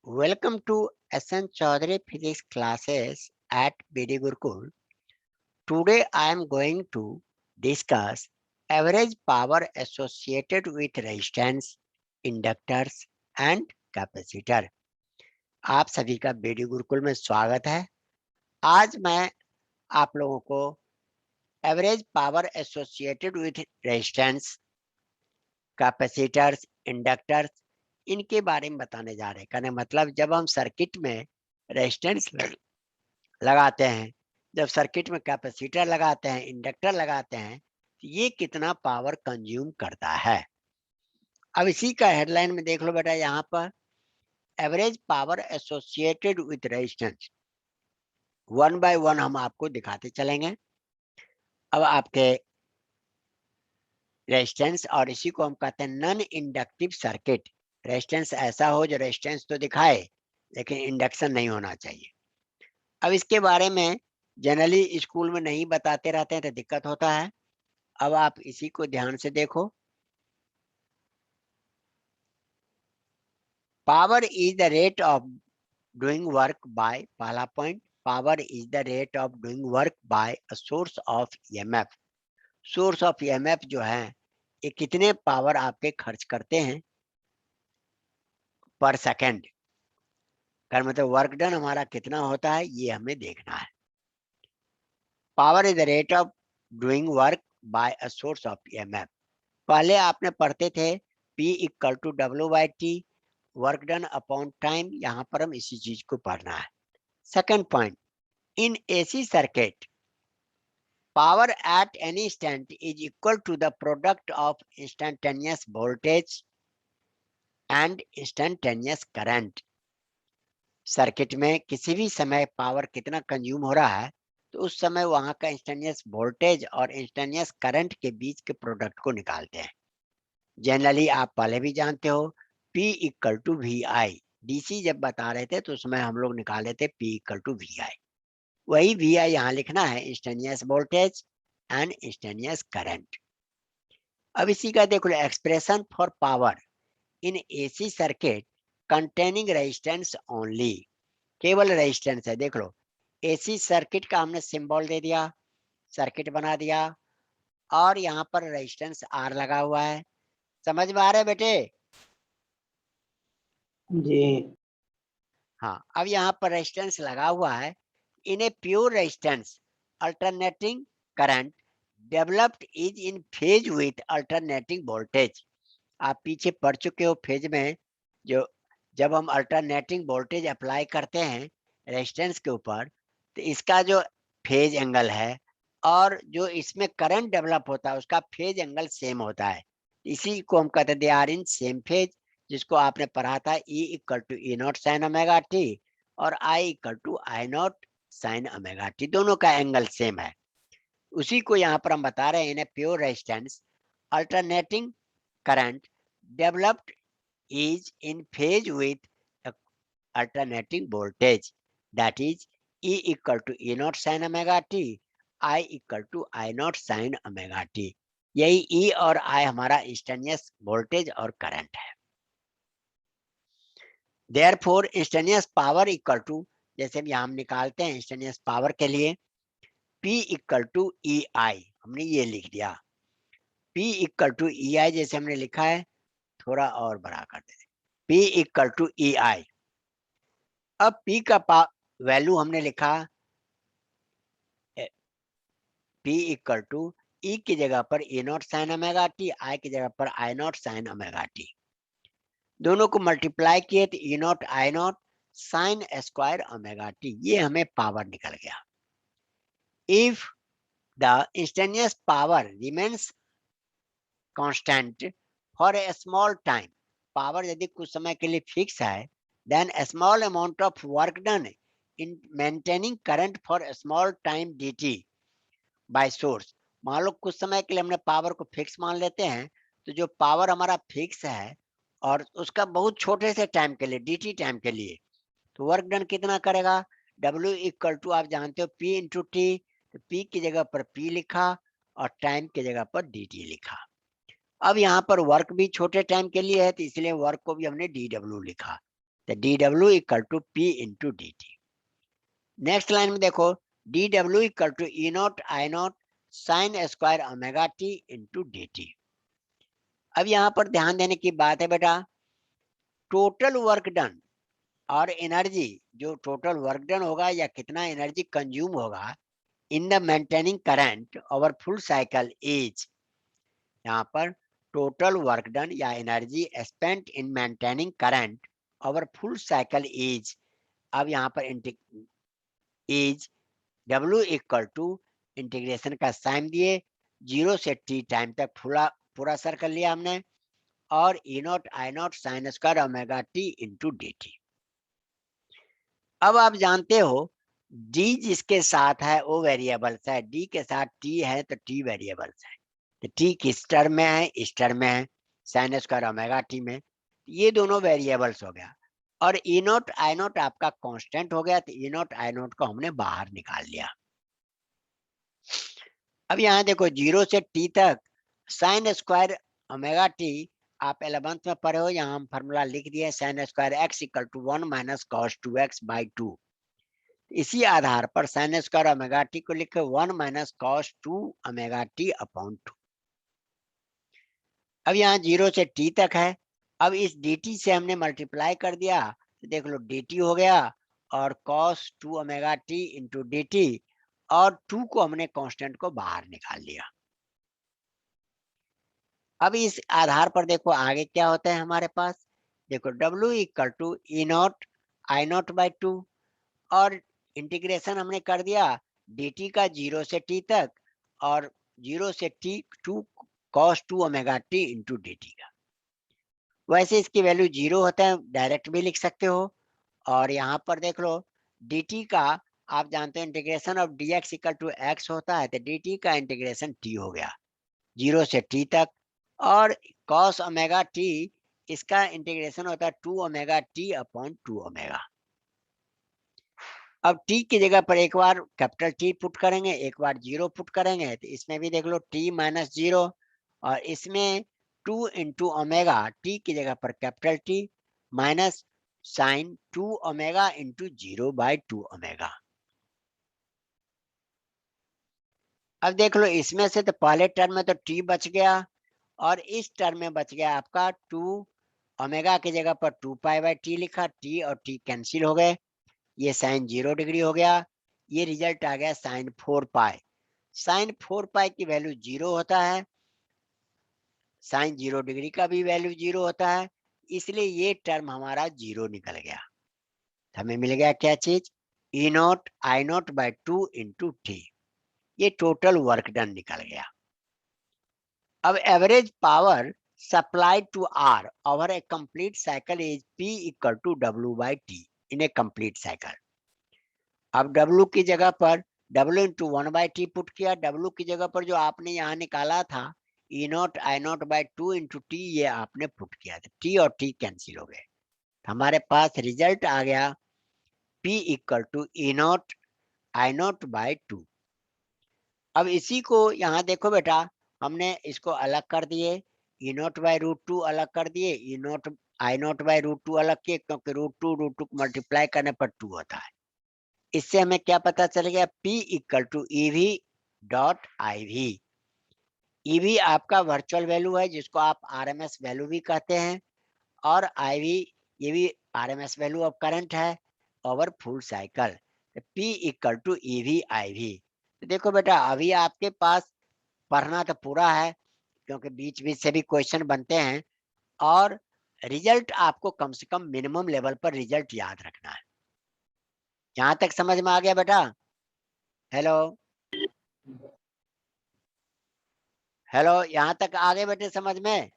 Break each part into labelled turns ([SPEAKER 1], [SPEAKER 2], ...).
[SPEAKER 1] Welcome to SN Chaudhary Physics classes at BD Gurukul. Today I am going to discuss average power associated with resistance, inductors and capacitor. आप सभी का BD Gurukul में स्वागत है। आज मैं आप लोगों को average power associated with resistance, capacitors, inductors इनके बारे में बताने जा रहे हैं। कहने मतलब जब हम सर्किट में रेजिस्टेंस लगाते हैं, जब सर्किट में कैपेसिटर लगाते हैं, इंडक्टर लगाते हैं, तो ये कितना पावर कंज्यूम करता है। अब इसी का हेडलाइन में देख लो बेटा, यहाँ पर average power associated with resistance one by one हम आपको दिखाते चलेंगे। अब आपके रेजिस्टेंस, और इसी को हम कहते हैं नॉन इंडक्टिव सर्किट। रेजिस्टेंस ऐसा हो जो रेजिस्टेंस तो दिखाए लेकिन इंडक्शन नहीं होना चाहिए। अब इसके बारे में जनरली स्कूल में नहीं बताते रहते हैं तो दिक्कत होता है। अब आप इसी को ध्यान से देखो। Power is the rate of doing work by, पहला point, power is the rate of doing work by a source of EMF. Source of EMF जो है ये कितने पावर आपके खर्च करते हैं पर सेकंड, कर मतलब वर्क डन हमारा कितना होता है ये हमें देखना है। Power is the rate of doing work by a source of EMF. पहले आपने पढ़ते थे P equal to W/T, work done upon time. यहाँ पर हम इसी चीज को पढ़ना है। Second point, in AC circuit power at any instant is equal to the product of instantaneous voltage and instantaneous current। Circuit में किसी भी समय पावर कितना कंज्यूम हो रहा है तो उस समय वहां का इंस्टेंटेनियस वोल्टेज और इंस्टेंटेनियस करंट के बीच के प्रोडक्ट को निकालते हैं। जनरली आप पहले भी जानते हो P equal to VI। DC जब बता रहे थे तो उसमें हम लोग निकाले थे P इक्वल टू VI। वही VI यहाँ लिखना है, instantaneous voltage and instantaneous current. अब इसी का देखो expression for power in AC circuit containing resistance only. केवल रेजिस्टेंस है। देख लो एसी सर्किट का हमने सिंबल दे दिया, सर्किट बना दिया और यहाँ पर रेजिस्टेंस R लगा हुआ है। समझ में आ रहा है बेटे?
[SPEAKER 2] जी।
[SPEAKER 1] हाँ, अब यहाँ पर रेजिस्टेंस लगा हुआ है। In a pure resistance alternating current developed is in phase with alternating voltage. आप पीछे पढ़ चुके हो फेज में, जो जब हम अल्टरनेटिंग वोल्टेज अप्लाई करते हैं रेजिस्टेंस के ऊपर तो इसका जो फेज एंगल है और जो इसमें करंट डेवलप होता है उसका फेज एंगल सेम होता है। इसी को हम कहते हैं they are in same phase, जिसको आपने पढ़ा था E equal to E naught sine omega T और I equal to I naught sine omega T, दोनों का एंगल सेम है। उसी को यहाँ पर हम बता रहे हैं in pure resistance alternating current developed is in phase with the alternating voltage, that is E equal to E naught sin omega t, I equal to I naught sin omega t। यही E और I हमारा instantaneous voltage और current है। Therefore instantaneous power equal to, जैसे भी हम निकालते हैं इंस्टेंटेनियस पावर के लिए P इक्वल टू EI, हमने ये लिख दिया। P इक्वल टू EI जैसे हमने लिखा है, थोड़ा और बड़ा कर देते, P इक्वल टू EI। अब P का वैल्यू हमने लिखा P इक्वल टू E की जगह पर E naught sine omega t, I की जगह पर I naught sine omega T. दोनों को मल्टीप्लाई किए तो E naught I naught sine square omega T, ये हमें पावर निकल गया। If the instantaneous power remains constant for a small time, power यदि कुछ समय के लिए फिक्स है, then a small amount of work done in maintaining current for a small time dt by source। मान लो कुछ समय के लिए हमने पावर को फिक्स मान लेते हैं, तो जो पावर हमारा फिक्स है और उसका बहुत छोटे से टाइम के लिए dt टाइम के लिए, तो वर्क डन कितना करेगा? W इक्वल टू आप जानते हो P इंटू टी, तो P की जगह पर P लिखा और टाइम की जगह पर dt लिखा। अब यहाँ पर वर्क भी छोटे टाइम के लिए है तो इसलिए वर्क को भी हमने dw लिखा। तो dw equal to p into D t. Next line में देखो dw equal to E naught I naught sine square omega T into D T. अब यहाँ पर ध्यान देने की बात है बेटा, टोटल वर्क डन और एनर्जी, जो टोटल वर्क डन होगा या कितना एनर्जी कंज्यूम होगा in the maintaining current over full cycle is, यहाँ पर टोटल वर्क डन या energy spent in maintaining current over full cycle is, अब यहाँ पर is W equal to integration का साइन दिए, 0 से t टाइम तक पूरा सर्कल लिया हमने, और E naught I naught sine square omega T into D T. अब आप जानते हो d जिसके साथ है वो वेरिएबल्स है, d के साथ t है तो t वेरिएबल्स है। तो t किस टर्म में है, इस टर्म में है, साइन स्क्वायर ओमेगा टी में, ये दोनों वेरिएबल्स हो गया। और ई नॉट आई नॉट आपका कांस्टेंट हो गया, तो ई नॉट आई नॉट को हमने बाहर निकाल लिया। अब यहाँ देखो 0 से t तक साइन स्क्वायर ओमेगा टी, आप 11th में पढ़े हो, यहाँ हम फॉर्मूला लिख दिए, sine square x equal to 1 minus cos 2x by 2। इसी आधार पर साइन स्क्वायर ओमेगा टी को लिखे 1 minus cos 2 omega T upon 2। अब यहाँ 0 से t तक है, अब इस dt से हमने मल्टीप्लाई कर दिया, तो देख लो dt हो गया और cos 2 omega T into D T, और 2 को हमने कांस्टेंट को बाहर निकाल लिया। अब इस आधार पर देखो आगे क्या होता है हमारे पास, देखो W equal to E naught I naught by 2, और इंटीग्रेशन हमने कर दिया dt का 0 से t तक, और 0 से t 2 cos 2 omega t into D T का। वैसे इसकी वैल्यू 0 होता है, डायरेक्ट भी लिख सकते हो। और यहाँ पर देख लो dt का, आप जानते हो integration of dx equal to x होता है, तो dt का इंटीग्रेशन t हो गया 0 से t तक, और cos ओमेगा t इसका इंटीग्रेशन होता है 2 ओमेगा t अपॉन 2 ओमेगा। अब t की जगह पर एक बार कैपिटल T पुट करेंगे, एक बार 0 पुट करेंगे, तो इसमें भी देख लो t माइनस 0, और इसमें 2 इंटू ओमेगा, t की जगह पर capital T minus sine 2 omega into 0 by 2 omega. अब देख लो इसमें से तो पहले टर्म में तो t बच गया, और इस टर्म में बच गया आपका 2 ओमेगा की जगह पर 2 पाई बाई टी लिखा, t और t कैंसिल हो गए, ये साइन 0 डिग्री हो गया, ये रिजल्ट आ गया साइन 4 पाई। साइन 4 पाई की वैल्यू 0 होता है, साइन 0 डिग्री का भी वैल्यू 0 होता है, इसलिए ये टर्म हमारा 0 निकल गया। हमें मिल गया क्या चीज, E naught I naught by 2 into T, ये टोटल वर्क डन निकल गया। अब average power supplied to R over a complete cycle is P equal to W by T in a complete cycle. अब W की जगह पर W into 1 by T put किया, W की जगह पर जो आपने यहाँ निकाला था E naught I naught by 2 into T, ये आपने पुट किया था, T और T कैंसिल हो गए, हमारे पास रिजल्ट आ गया P equal to E naught I naught by 2। अब इसी को यहाँ देखो बेटा, हमने इसको अलग कर दिए, ई नॉट बाई रूट 2 अलग कर दिए, E naught I naught by root 2 अलग किए, क्योंकि रूट टू को मल्टीप्लाई करने पर 2 होता है। इससे हमें क्या पता चल गया, P equal to E V dot I V. E V आपका वर्चुअल वैल्यू है, जिसको आप RMS वैल्यू भी कहते हैं, और आई वी ये भी RMS वैल्यू ऑफ करंट है over full cycle. P equal to E V I V. तो देखो बेटा अभी आपके पास पढ़ना तो पूरा है, क्योंकि बीच बीच से भी क्वेश्चन बनते हैं, और रिजल्ट आपको कम से कम मिनिमम लेवल पर रिजल्ट याद रखना है। यहाँ तक समझ में आ गया बेटा? हेलो हेलो, यहाँ तक आगे बेटे समझ में?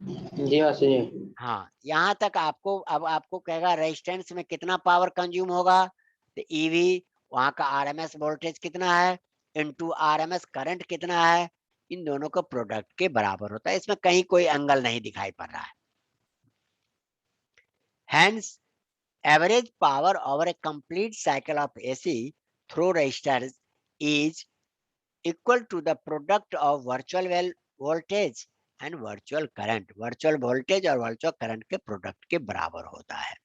[SPEAKER 2] जी मास्टर जी।
[SPEAKER 1] हाँ, यहाँ तक आपको, अब आपको कहेगा रेजिस्टेंस में कितना पावर कंज्यूम होगा, तो ईवी वहाँ का आरएमएस वोल्टेज कितना है इनटू आरएमएस करंट कितना है, इन दोनों का प्रोडक्ट के बराबर होता है, इसमें कहीं कोई एंगल नहीं दिखाई पड़ रहा है। Hence, average power over a complete cycle of AC through resistors is equal to the product of virtual voltage and virtual current. virtual voltage और virtual current के प्रोडक्ट के बराबर होता है।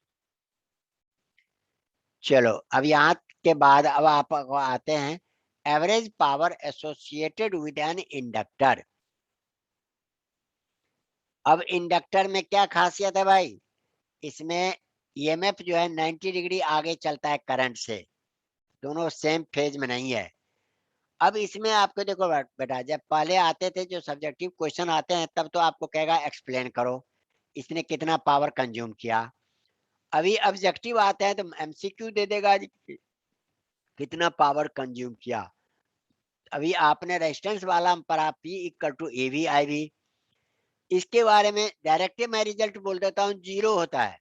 [SPEAKER 1] चलो अब यहाँ के बाद अब आप आते हैं average power associated with an inductor. अब इंडक्टर में क्या खासियत है भाई, इसमें ईएमएफ जो है 90 डिग्री आगे चलता है करंट से, दोनों सेम फेज में नहीं है। अब इसमें आपको देखो बेटा, जब पहले आते थे जो सब्जेक्टिव क्वेश्चन आते हैं तब तो आपको कहेगा एक्सप्लेन करो इसने कितना पावर कंज्यूम किया। अभी ऑब्जेक्टिव आते हैं तो एमसीक्यू दे देगा कितना पावर कंज्यूम किया। अभी आपने रेजिस्टेंस वाला पर आप P equal to A V I V, इसके बारे में डायरेक्ट मैं रिजल्ट बोल देता हूँ, जीरो होता है।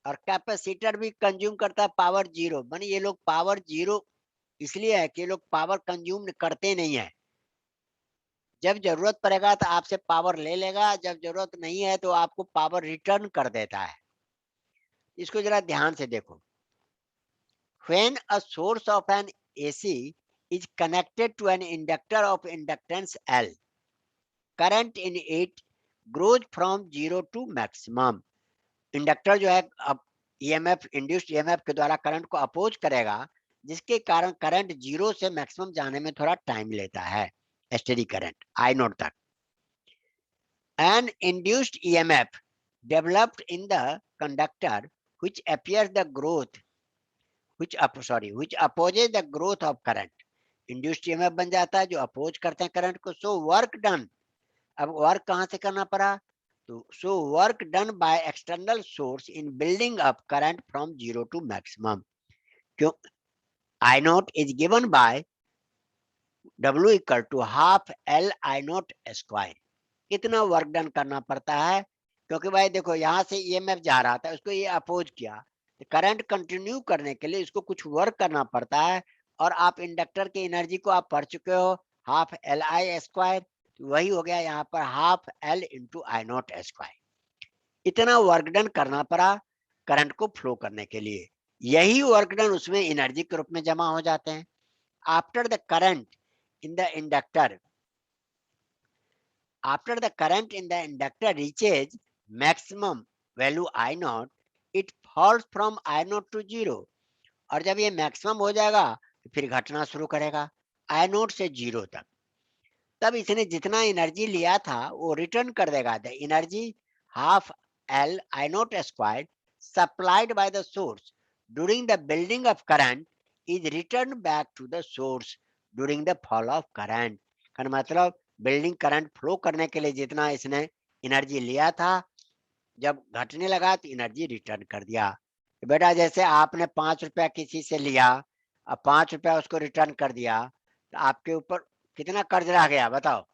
[SPEAKER 1] और कैपेसिटर भी कंज्यूम करता है पावर जीरो, मानी ये लोग पावर जीरो इसलिए है कि ये लोग पावर कंज्यूम करते नहीं है। जब जरूरत पड़ेगा तो आपसे पावर ले लेगा, जब जरूरत नहीं है तो आपको पावर रिटर्न कर देता है। इसको जरा ध्यान से देखो। When a source of an AC is connected to an inductor of inductance L, current in it grows from zero to maximum. Inductor जो है अब ईएमएफ इंड्यूस्ड ईएमएफ के द्वारा करंट को अपोज करेगा, जिसके कारण करंट जीरो से मैक्सिमम जाने में थोड़ा टाइम लेता है, स्टेडी करंट आई नोट तक। An induced EMF developed in the conductor which appears the growth which opposes the growth of current. Induced EMF बन जाता है जो अपोज करते हैं करंट को। So work done, अब वर्क कहाँ से करना पड़ा, तो so work done by external source in building up current from zero to maximum. क्यों, I naught is given by W equal to half L I naught square. कितना work done करना पड़ता है, क्योंकि भाई देखो यहाँ से ईएमएफ जा रहा था, उसको ये अपोज किया, तो करंट कंटिन्यू करने के लिए इसको कुछ वर्क करना पड़ता है। और आप इंडक्टर की एनर्जी को आप पढ़ चुके हो, हाफ एल आई स्क्वायर, तो वही हो गया यहाँ पर half L into I not square. इतना वर्क डन करना पड़ा करंट को फ्लो करने के लिए, यही वर्क डन उसमें एनर्जी के रूप में जमा हो जाते हैं। After the current in the inductor after the current in the inductor reaches maximum value I naught, it falls from I naught to zero. और जब ये मैक्सिमम हो जाएगा तो फिर घटना शुरू करेगा I naught से जीरो तक। तब इसने जितना एनर्जी लिया था वो रिटर्न कर देगा। The energy half L I naught squared supplied by the source during the building of current is returned back to the source during the fall of current। का मतलब बिल्डिंग करंट फ्लो करने के लिए जितना इसने energy लिया था, जब घटने लगा तो एनर्जी रिटर्न कर दिया। तो बेटा जैसे आपने 5 रुपया किसी से लिया, अब 5 रुपया उसको रिटर्न कर दिया, तो आपके ऊपर कितना कर्ज रह गया बताओ,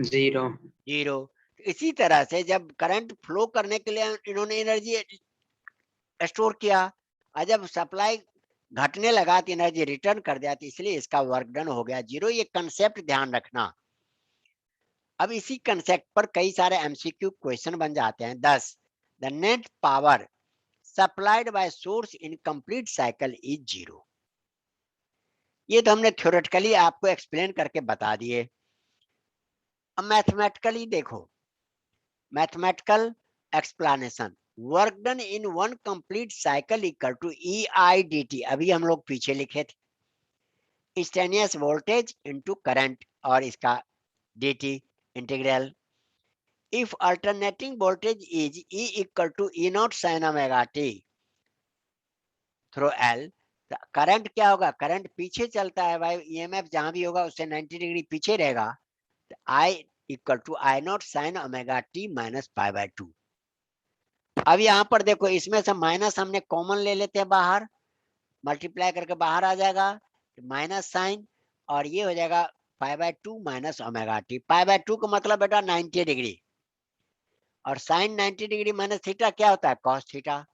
[SPEAKER 2] जीरो।
[SPEAKER 1] जीरो। इसी तरह से जब करंट फ्लो करने के लिए इन्होंने एनर्जी स्टोर किया, और जब सप्लाई घटने लगा तो एनर्जी रिटर्न कर दिया, तो इसलिए इसका वर्क डन हो गया जीरो। ये कंसेप्ट ध्यान रखना। अब इसी कंसेप्ट पर कई सारे एमसीक्यू क्वेश्चन बन जाते हैं। 10 the net power supplied by source in complete cycle is zero. ये तो हमने थ्योरेटिकली आपको एक्सप्लेन करके बता दिए। अब मैथमेटिकली देखो, mathematical explanation, work done in one complete cycle equal to E I d t, अभी हम लोग पीछे लिखे थे, इंस्टेंटेनियस वोल्टेज इनटू करंट और इसका dt integral. if alternating voltage is E equal to E naught sin omega t through L, तो current क्या होगा, करंट पीछे चलता है भाई, ईएमएफ जहां भी होगा उससे 90 डिग्री पीछे रहेगा, तो I equal to I naught sine omega T minus pi by 2। अब यहाँ पर देखो, इसमें से माइनस हमने कॉमन ले लेते हैं बाहर, मल्टीप्लाई करके बाहर आ जाएगा माइनस साइन, और ये हो जाएगा पाई by 2 minus omega T. Pi by 2 का मतलब बेटा 90 डिग्री, और साइन 90 डिग्री माइनस थीटा क्या होता है, कॉस थीटा।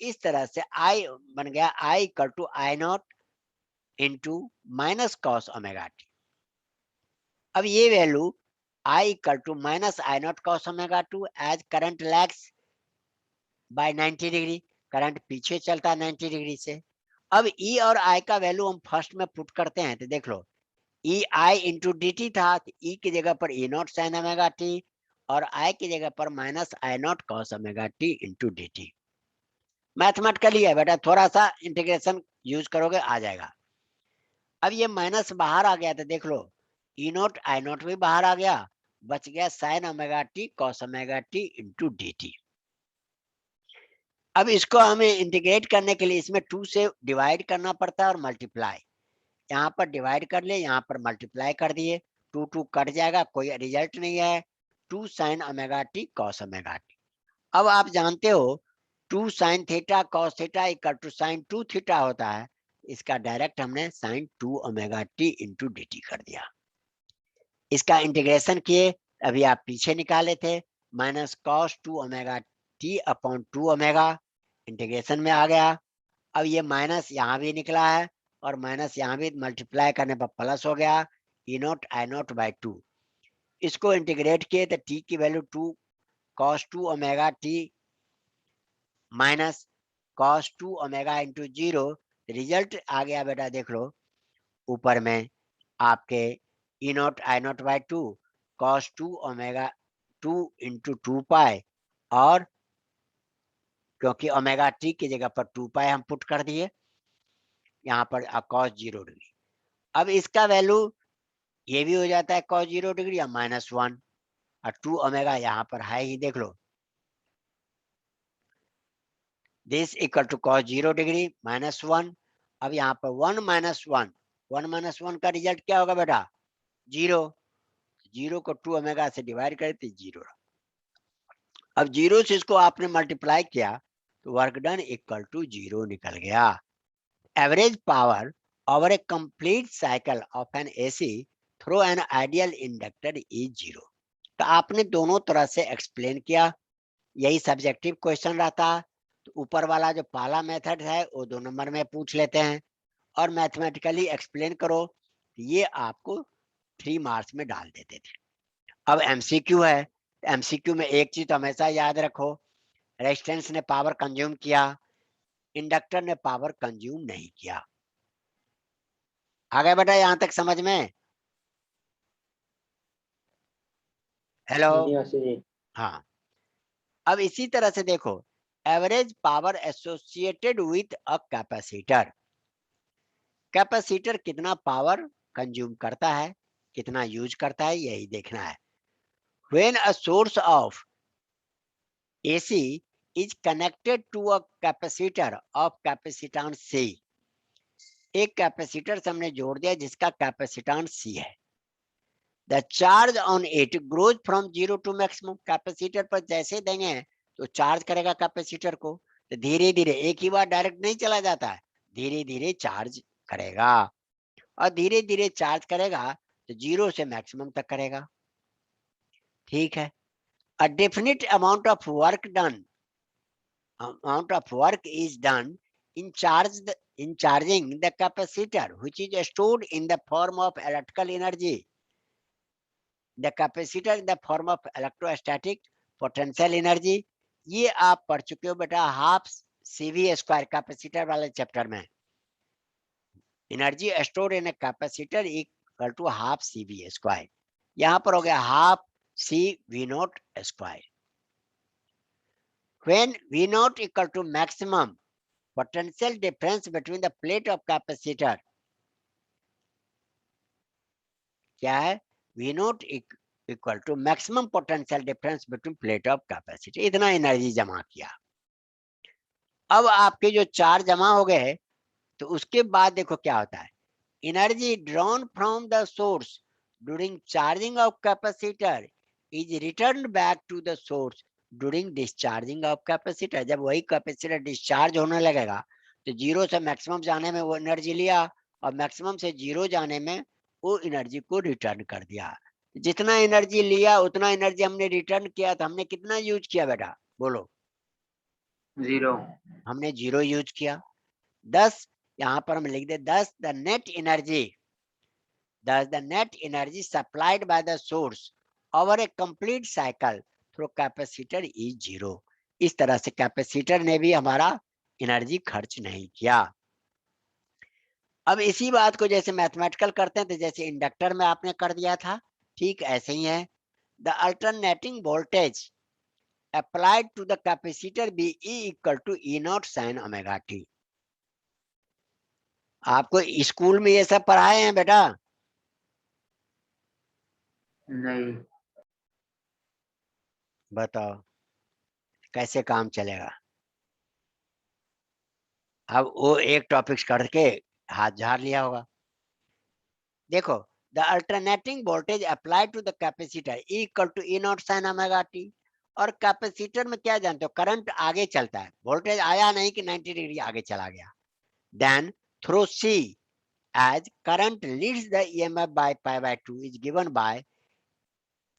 [SPEAKER 1] इस तरह से आई बन गया I equal to I naught into minus cos omega T. अब ये value I equal to minus I naught cos omega 2 as current lags by 90 degree, current पीछे चलता है 90 डिग्री से। अब ई और आई का वैल्यू हम फर्स्ट में पुट करते हैं, तो देख लो ई आई इंटू डी टी था, तो ई की जगह पर E naught sine omega T, और आई की जगह पर minus I naught cos omega T into D T. Mathematically है बेटा, थोड़ा सा इंटीग्रेशन यूज करोगे आ जाएगा। अब ये माइनस बाहर आ गया तो देख लो, ई नोट आई नोट भी बाहर आ गया, बच गया sign omega T cos omega T into D T. अब इसको हमें इंटीग्रेट करने के लिए इसमें 2 से डिवाइड करना पड़ता है और मल्टीप्लाई। यहाँ पर डिवाइड कर ले, यहाँ पर मल्टीप्लाई कर दिए, 2 2 कट जाएगा, कोई रिजल्ट नहीं है, 2 sine omega T cos omega T. अब आप जानते हो 2 sine theta cos theta equal to sine 2 theta होता है, इसका डायरेक्ट हमने sine 2 omega T into D t कर दिया। इसका इंटीग्रेशन किए, अभी आप पीछे निकाले थे, minus cos 2 omega T upon 2 omega, integration में आ गया। अब ये माइनस यहाँ भी निकला है और माइनस यहाँ भी मल्टीप्लाई करने पर प्लस हो गया, E naught I naught by 2। इसको इंटीग्रेट किए तो टी की value 2 cos 2 omega T minus cos 2 omega into 0, result आ गया बेटा, देख लो ऊपर में आपके E naught I naught by 2 cos 2 omega 2 into 2 pi, और क्योंकि ओमेगा टी की जगह पर 2 पाई हम पुट कर दिए, यहाँ पर कॉस 0 डिग्री। अब इसका वैल्यू ये भी हो जाता है कॉस 0 डिग्री या -1, और 2 ओमेगा यहाँ पर है ही, देख लो this equal to cos 0 degree -1। अब यहाँ पर 1 माइनस वन का रिजल्ट क्या होगा बेटा, 0। 0 को 2 ओमेगा से डिवाइड करे तो 0। अब 0 से इसको आपने मल्टीप्लाई किया तो वर्क डन इक्वल टू 0 निकल गया। Average power over a complete cycle of N AC through an ideal inductor is 0। तो आपने दोनों तरह से एक्सप्लेन किया, यही सब्जेक्टिव क्वेश्चन रहता है। तो ऊपर वाला जो पहला मेथड है वो 2 नंबर में पूछ लेते हैं, और मैथमेटिकली एक्सप्लेन करो, ये आपको 3 मार्क्स में डाल देते थे। अब एमसीक्यू है, एमसीक्यू में एक चीज हमेशा याद रखो, रेजिस्टेंस ने पावर कंज्यूम किया, इंडक्टर ने पावर कंज्यूम नहीं किया। आ गया बेटा यहां तक समझ में? हेलो,
[SPEAKER 2] जी मास्टर जी।
[SPEAKER 1] हाँ। अब इसी तरह से देखो, average power associated with a capacitor, capacitor कितना पावर कंज्यूम करता है, कितना यूज करता है, यही देखना है। When a source of AC is connected to a capacitor of capacitance C, एक कैपेसिटर से हमने जोड़ दिया जिसका कैपेसिटेंस सी है, the charge on it grows from 0 to maximum. Capacitor पर जैसे देंगे तो चार्ज करेगा कैपेसिटर को, तो धीरे धीरे एक ही बार डायरेक्ट नहीं चला जाता है, धीरे धीरे चार्ज करेगा, और धीरे धीरे चार्ज करेगा तो 0 से मैक्सिमम तक करेगा। ठीक है, a definite amount of work done, amount of work is done in charging the capacitor, which is stored in the form of electrical energy. The capacitor in the form of electrostatic potential energy, ये आप पढ़ चुके हो बेटा half CV square capacitor वाले chapter में। Energy store in capacitor equal to half CV square, यहाँ पर हो गया half CV naught square. When V naught equal to maximum potential difference between the plate of capacitor, क्या है, V naught equal to maximum potential difference between plate of capacitor, इतना energy जमा किया। अब आपके जो चार्ज जमा हो गए तो उसके बाद देखो क्या होता है, energy drawn from the source during charging of capacitor is return back to the source during discharging of capacitor. जब वही कैपेसिटर डिस्चार्ज होने लगेगा तो 0 से मैक्सिमम जाने में वो एनर्जी लिया, और मैक्सिमम से 0 जाने में वो एनर्जी को रिटर्न कर दिया। जितना एनर्जी लिया उतना एनर्जी हमने रिटर्न किया, तो हमने कितना यूज किया बेटा, बोलो?
[SPEAKER 2] 0।
[SPEAKER 1] हमने 0 यूज किया। 10 यहाँ पर हम लिख दे 10 the net energy, thus the net energy supplied by the source over a complete cycle through capacitor is 0। इस तरह से कैपेसिटर ने भी हमारा एनर्जी खर्च नहीं किया। अब इसी बात को जैसे मैथमेटिकल करते हैं तो जैसे इंडक्टर में आपने कर दिया था, ठीक ऐसे ही है। The alternating voltage applied to the capacitor be E equal to E naught sin omega t। आपको स्कूल में ये सब पढ़ाए हैं बेटा?
[SPEAKER 2] नहीं।
[SPEAKER 1] बताओ कैसे काम चलेगा? अब वो एक टॉपिक्स करके हाथ झाड़ लिया होगा। देखो, the alternating voltage applied to the capacitor equal to E naught sine omega T. और कैपेसिटर में क्या जानते हो, करंट आगे चलता है, वोल्टेज आया नहीं कि 90 डिग्री आगे चला गया। Then through C as current leads the EMF by pi by 2 is given by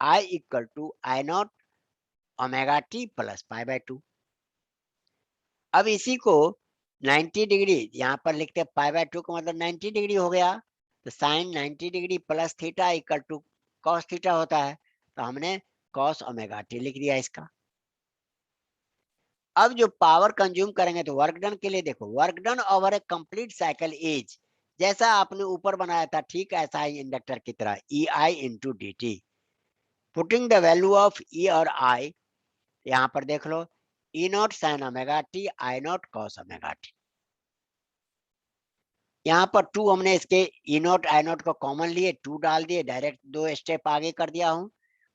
[SPEAKER 1] I equal to I naught omega t plus pi by 2। अब इसी को 90 डिग्री यहाँ पर लिखते हैं, पाई बाय 2 का मतलब 90 डिग्री हो गया, तो sine 90 degree plus theta equal to cos theta होता है, तो हमने कॉस ओमेगा टी लिख दिया इसका। अब जो पावर कंज्यूम करेंगे तो वर्क डन के लिए देखो, work done over a complete cycle is, जैसा आपने ऊपर बनाया था ठीक ऐसा ही इंडक्टर की तरह, E I into D T. Putting the value of E और आई यहाँ पर देख लो, E naught sine omega T, I naught cos omega T. यहाँ पर 2 हमने इसके ई नॉट आई नॉट को कॉमन लिए, 2 डाल दिए, डायरेक्ट 2 स्टेप आगे कर दिया हूँ,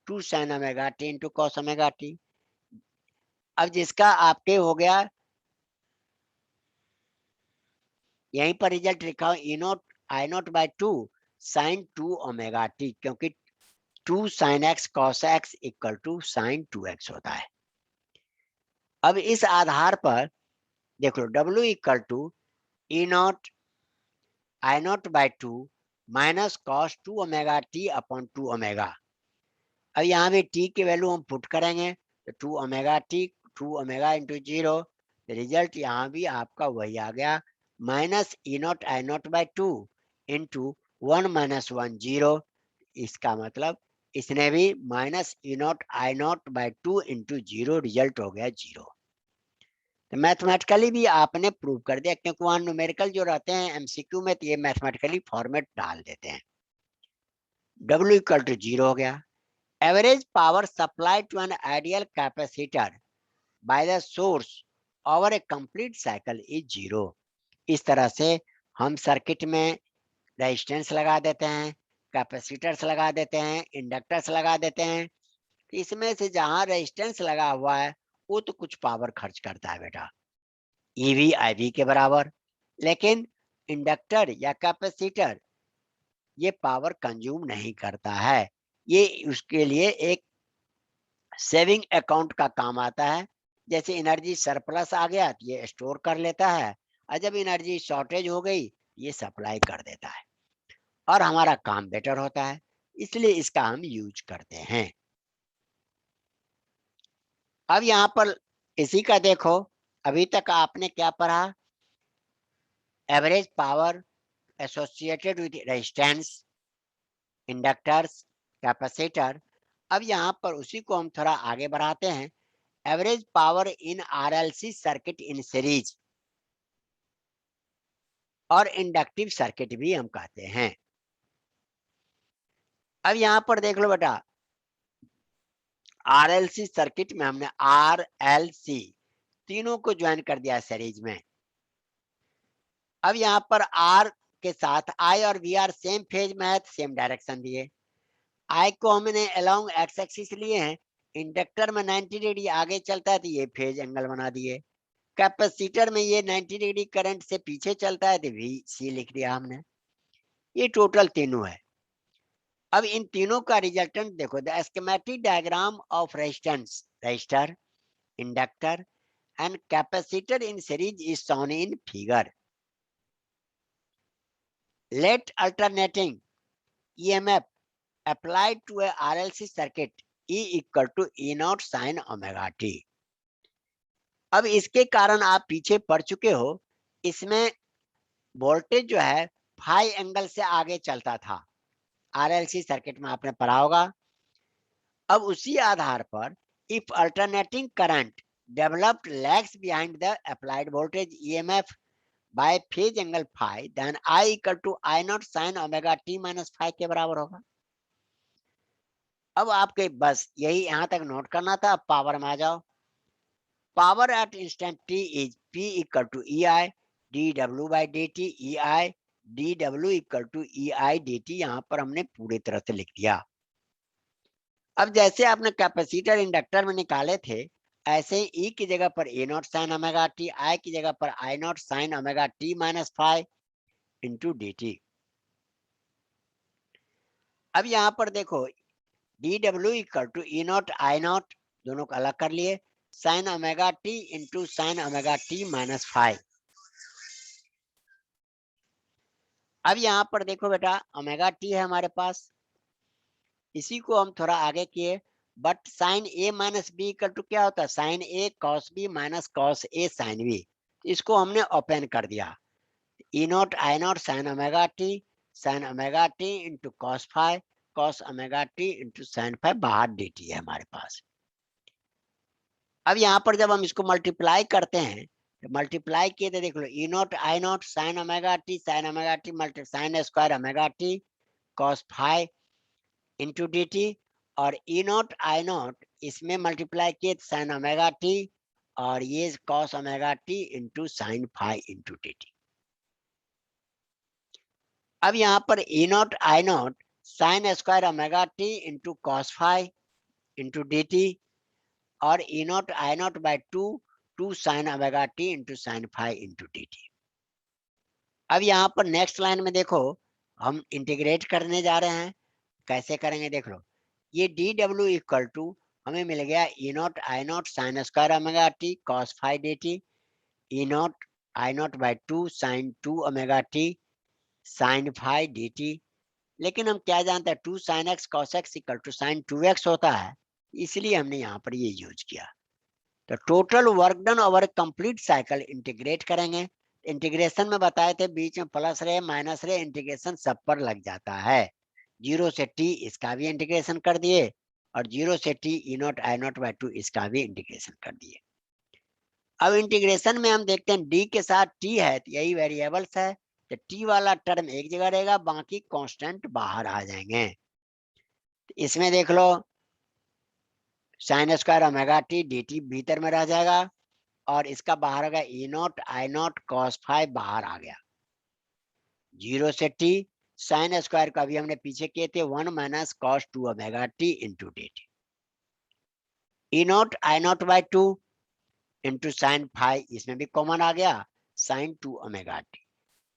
[SPEAKER 1] 2 sine omega T into cos omega T. अब जिसका आपके हो गया, यहीं पर रिजल्ट लिखा हो, E naught I naught by 2 sine 2 omega T, क्योंकि 2 sine X cos X equal to sine 2x होता है। अब इस आधार पर देख लो, W equal to E naught I naught by 2 minus cos 2 omega T upon 2 omega. अब यहाँ भी टी की वैल्यू हम पुट करेंगे तो 2 omega t, 2 omega into 0, result यहाँ भी आपका वही आ गया, minus E naught I naught by 2 into 1 minus 1 0। इसका मतलब इसने भी minus E naught I naught by 2 into 0, result हो गया 0। तो मैथमेटिकली भी आपने प्रूव कर दिया, क्योंकि वहां न्यूमेरिकल जो रहते हैं एमसीक्यू में, तो ये मैथमेटिकली फॉर्मेट डाल देते हैं। W इक्वल टू 0 हो गया। Average power supplied to an ideal capacitor by the source over a complete cycle is 0। इस तरह से हम सर्किट में रेजिस्टेंस लगा देते हैं, कैपेसिटर्स लगा देते हैं, इंडक्टर्स लगा देते हैं। इसमें से जहां रेजिस्टेंस लगा हुआ है वो तो कुछ पावर खर्च करता है बेटा, ईवी आईवी के बराबर, लेकिन इंडक्टर या कैपेसिटर ये पावर कंज्यूम नहीं करता है। ये उसके लिए एक सेविंग अकाउंट का काम आता है। जैसे एनर्जी सरप्लस आ गया तो ये स्टोर कर लेता है, और जब एनर्जी शॉर्टेज हो गई ये सप्लाई कर देता है, और हमारा काम बेटर होता है, इसलिए इसका हम यूज करते हैं। अब यहाँ पर इसी का देखो, अभी तक आपने क्या पढ़ा, average power associated with resistance, inductors, capacitor. अब यहाँ पर उसी को हम थोड़ा आगे बढ़ाते हैं, average power in RLC circuit in series, और इंडक्टिव सर्किट भी हम कहते हैं। अब यहाँ पर देख लो बेटा, आरएलसी सर्किट में हमने आरएलसी तीनों को ज्वाइन कर दिया सीरीज में। अब यहाँ पर आर के साथ आई और वी आर सेम फेज में है, सेम डायरेक्शन दिए। आई को हमने अलोंग एक्स एक्सिस लिए हैं, इंडक्टर में 90 डिग्री आगे चलता है तो ये फेज एंगल बना दिए। कैपेसिटर में ये 90 डिग्री करंट से पीछे चलता है तो वी सी लिख दिया हमने। ये टोटल तीनों है। अब इन तीनों का रिजल्टेंट देखो, the schematic diagram of resistance, resistor, inductor and capacitor in series is shown in figure. Let alternating EMF applied to a RLC circuit E equal to E naught sin omega t। अब इसके कारण आप पीछे पढ़ चुके हो, इसमें voltage जो है फाई एंगल से आगे चलता था, आरएलसी सर्किट में आपने पढ़ा होगा। अब उसी आधार पर if alternating current developed lags behind the applied voltage EMF by phase angle phi, then I equal to I naught sine omega T minus phi के बराबर होगा। अब आपके बस यही यहाँ तक नोट करना था, अब पावर में आ जाओ। Power at instant t is P equal to EI dW by dt, EI dW equal to EI dt। यहाँ पर हमने पूरी तरह से लिख दिया। अब जैसे आपने कैपेसिटर इंडक्टर में निकाले थे, ऐसे ही E की जगह पर A naught sine omega t, I की जगह पर I naught sine omega T minus 5 into dt। अब यहाँ पर देखो dW equal to E naught I naught, दोनों को अलग कर लिए, sine omega T into sine omega T minus 5। अब यहाँ पर देखो बेटा, ओमेगा टी है हमारे पास, इसी को हम थोड़ा आगे किए, but sine A minus B equal to क्या होता है, sine A cos B minus cos A sine B. इसको हमने ओपन कर दिया, E naught I naught sine omega T into cos 5 cos omega T into sine 5, बाहर D T है हमारे पास। अब यहाँ पर जब हम इसको मल्टीप्लाई करते हैं, तो मल्टीप्लाई किए तो देख लो, E naught I naught sine omega T multi sine square omega T cos 5 into D T, और ई नॉट आई नॉट इसमें मल्टीप्लाई किए साइन ओमेगा टी, और ये cos omega T into sine 5 into D T. अब यहाँ पर E naught I naught sine square omega T into cos 5 into D T, और E naught I naught by two sine omega T into sine 5 into D T. अब यहाँ पर next line में देखो, हम इंटीग्रेट करने जा रहे हैं, कैसे करेंगे देख लो, ये डी डब्ल्यू इक्वल टू हमें मिल गया E naught I naught sine square omega T cos 5 D T, E naught I naught by two sine 2 omega T sine 5 D T. लेकिन हम क्या जानते हैं, 2 sine X cos X equal to sine 2x होता है, इसलिए हमने यहाँ पर ये यूज किया। तो total work done over complete cycle integrate करेंगे, इंटीग्रेशन में बताए थे बीच में प्लस रहे माइनस रहे, इंटीग्रेशन सब पर लग जाता है। 0 से t इसका भी इंटीग्रेशन कर दिए, और 0 से t E naught I naught by 2 इसका भी इंटीग्रेशन कर दिए। अब इंटीग्रेशन में हम देखते हैं d के साथ t है, तो यही वेरिएबल्स है, तो t वाला टर्म एक जगह रहेगा, बाकी कांस्टेंट बाहर आ जाएंगे। तो इसमें देख लो, sine square omega T D T भीतर में रह जाएगा, और इसका बाहर आ गया E naught I naught cos 5 बाहर आ गया। 0 से t साइन स्क्वायर का भी हमने पीछे किए थे 1 minus cos 2 omega T into D T, E naught I naught by 2 into sine 5, इसमें भी कॉमन आ गया, साइन 2 ओमेगा टी।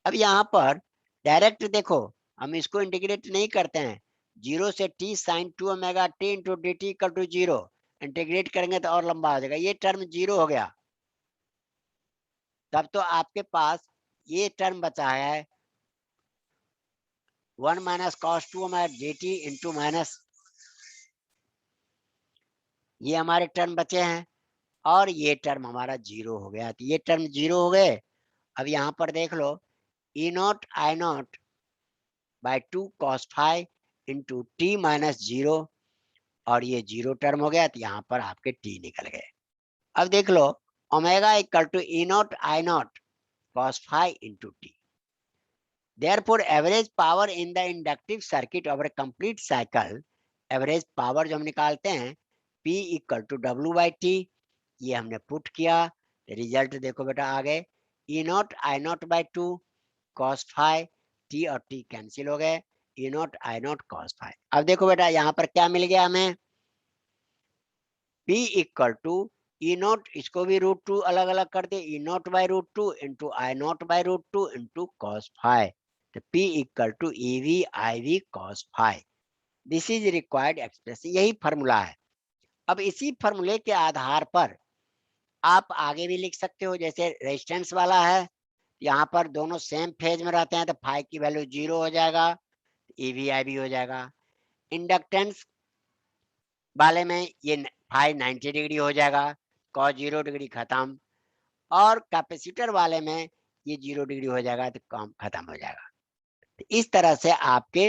[SPEAKER 1] अब यहाँ पर डायरेक्ट देखो, हम इसको इंटीग्रेट नहीं करते हैं, 0 से t sine 2 omega T into D t equal to 0, integrate करेंगे तो और लंबा हो जाएगा, ये टर्म 0 हो गया। तब तो आपके पास ये टर्म बचा है 1 minus cos 2 omega D T into minus, ये हमारे टर्म बचे हैं, और ये टर्म हमारा 0 हो गया, तो ये टर्म 0 हो गए। अब यहाँ पर देख लो, E naught I naught by 2 cos 5 into T minus 0, और ये 0 टर्म हो गया, तो यहाँ पर आपके t निकल गए। अब देख लो, omega equal to E naught I naught cos 5 into T. Therefore, average power in the inductive circuit over a complete cycle, average power जो हम निकालते हैं P equal to W by T, ये हमने पुट किया, रिजल्ट देखो बेटा आ गए, E naught I naught by 2 cos 5, T और टी कैंसिल हो गए, E naught I naught cos 5। अब देखो बेटा यहाँ पर क्या मिल गया हमें, P equal to E naught, इसको भी √2 अलग अलग कर दे, E naught by √2 into I naught by √2 into cos 5, तो P equal to E V I V cos 5। This is required expression, यही फॉर्मूला है। अब इसी फॉर्मूले के आधार पर आप आगे भी लिख सकते हो, जैसे रेजिस्टेंस वाला है, यहाँ पर दोनों सेम फेज में रहते हैं, तो 5 की वैल्यू 0 हो जाएगा, EVI भी हो जाएगा। इंडक्टेंस वाले में ये 5 90 डिग्री हो जाएगा, cos 0 डिग्री खत्म, और कैपेसिटर वाले में ये 0 डिग्री हो जाएगा, तो काम खत्म हो जाएगा। तो इस तरह से आपके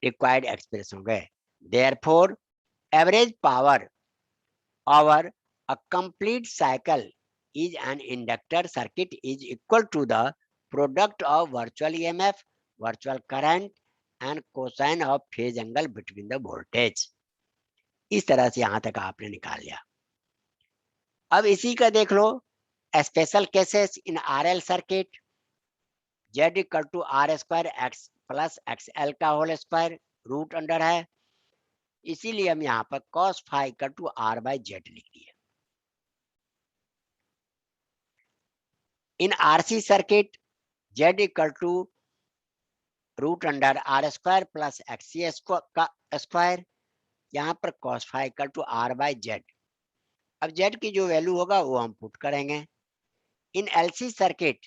[SPEAKER 1] रिक्वायर्ड एक्सप्रेशन हो गए। Therefore average power over a complete cycle is an inductor circuit is equal to the product of virtual EMF, virtual current and cosine of phase angle between the voltage। इस तरह से यहाँ तक आपने निकाल लिया। अब इसी का देख लो special cases in RL circuit, Z equal to R square X plus X L का होल स्क्वायर रूट अंडर है, इसीलिए हम यहाँ पर cos phi equal to R by Z लिख दिए। In RC circuit Z equal to root under R square plus X C का square, यहाँ पर cos phi equal to R by Z. अब जेड की जो वैल्यू होगा वो हम पुट करेंगे। In LC circuit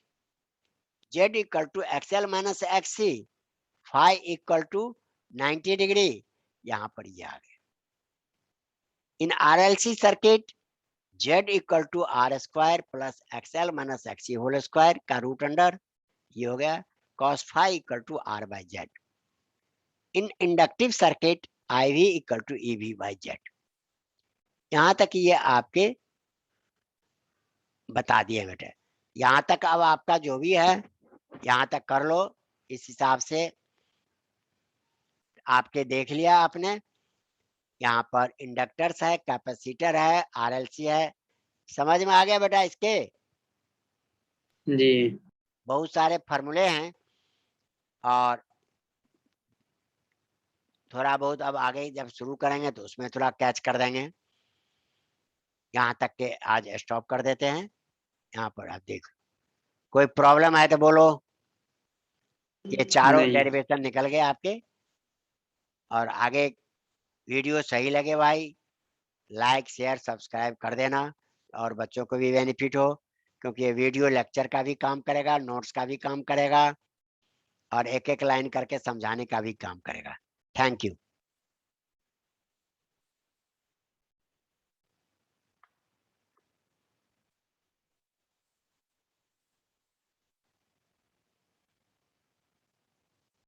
[SPEAKER 1] Z equal to XL minus X C phi equal to 90 degree, यहाँ पर ये आ गया। In RLC circuit Z equal to R square plus XL minus X C whole square का रूट अंडर, ये हो गया cos phi equal to R by Z. In inductive circuit I V equal to E V by Z. यहाँ तक ये आपके बता दिए बेटे। यहाँ तक अब आपका जो भी है यहाँ तक कर लो, इस हिसाब से आपके देख लिया आपने। यहाँ पर इंडक्टर्स है, कैपेसिटर है, आरएलसी है, समझ में आ गया बेटा इसके?
[SPEAKER 2] जी
[SPEAKER 1] बहुत सारे फॉर्मूले हैं और थोड़ा बहुत अब आगे जब शुरू करेंगे तो उसमें थोड़ा कैच कर देंगे। यहाँ तक के आज स्टॉप कर देते हैं। यहाँ पर आप देख, कोई प्रॉब्लम है तो बोलो। ये चारों
[SPEAKER 2] नहीं।
[SPEAKER 1] डेरिवेशन निकल गए आपके। और आगे वीडियो सही लगे भाई लाइक शेयर सब्सक्राइब कर देना, और बच्चों को भी बेनिफिट हो, क्योंकि ये वीडियो लेक्चर का भी काम करेगा, नोट्स का भी काम करेगा, और एक एक लाइन करके समझाने का भी काम करेगा। Thank you.